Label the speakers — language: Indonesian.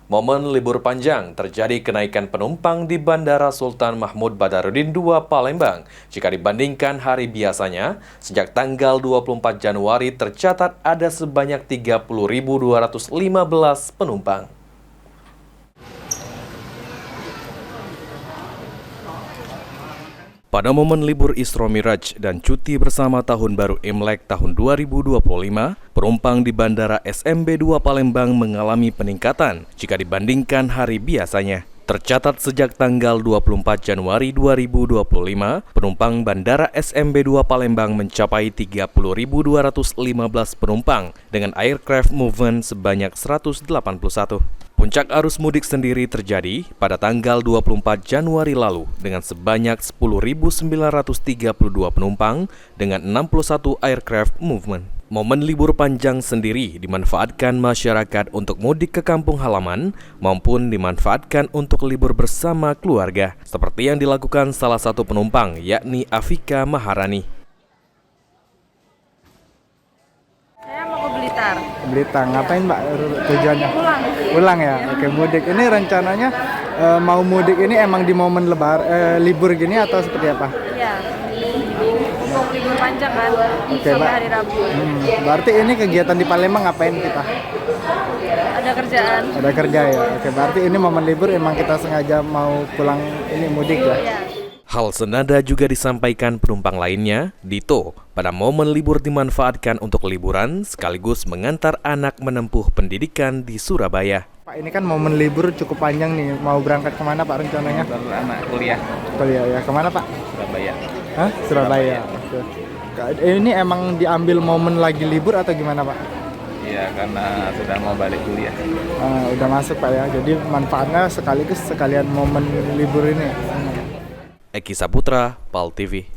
Speaker 1: Momen libur panjang terjadi kenaikan penumpang di Bandara Sultan Mahmud Badarudin II Palembang. Jika dibandingkan hari biasanya, sejak tanggal 24 Januari tercatat ada sebanyak 30.215 penumpang. Pada momen libur Isra Miraj dan cuti bersama Tahun Baru Imlek tahun 2025, penumpang di Bandara SMB 2 Palembang mengalami peningkatan jika dibandingkan hari biasanya. Tercatat sejak tanggal 24 Januari 2025, penumpang Bandara SMB 2 Palembang mencapai 30.215 penumpang dengan aircraft movement sebanyak 181. Puncak arus mudik sendiri terjadi pada tanggal 24 Januari lalu dengan sebanyak 10.932 penumpang dengan 61 aircraft movement. Momen libur panjang sendiri dimanfaatkan masyarakat untuk mudik ke kampung halaman maupun dimanfaatkan untuk libur bersama keluarga, seperti yang dilakukan salah satu penumpang yakni Afika Maharani.
Speaker 2: Blitar, ngapain Mbak tujuannya? Pulang ya? Oke, mudik. Ini rencananya mau mudik ini emang di momen libur gini atau seperti apa?
Speaker 3: Iya, untuk libur panjang kan, sampai hari Rabu.
Speaker 2: Berarti ini kegiatan di Palembang ngapain kita?
Speaker 3: Ada kerjaan.
Speaker 2: Ada kerja ya? Oke, berarti ini momen libur emang kita sengaja mau pulang ini mudik ya?
Speaker 3: Iya.
Speaker 1: Hal senada juga disampaikan penumpang lainnya. Dito, pada momen libur dimanfaatkan untuk liburan sekaligus mengantar anak menempuh pendidikan di Surabaya.
Speaker 2: Pak, ini kan momen libur cukup panjang nih. Mau berangkat kemana Pak rencananya?
Speaker 4: Anak kuliah.
Speaker 2: Kuliah ya. Kemana Pak?
Speaker 4: Surabaya.
Speaker 2: Hah? Surabaya. Oke. Ini emang diambil momen lagi libur atau gimana Pak?
Speaker 4: Iya, karena sudah mau balik kuliah.
Speaker 2: Udah masuk Pak ya. Jadi manfaatnya sekalian momen libur ini.
Speaker 1: Eki Saputra, PAL TV.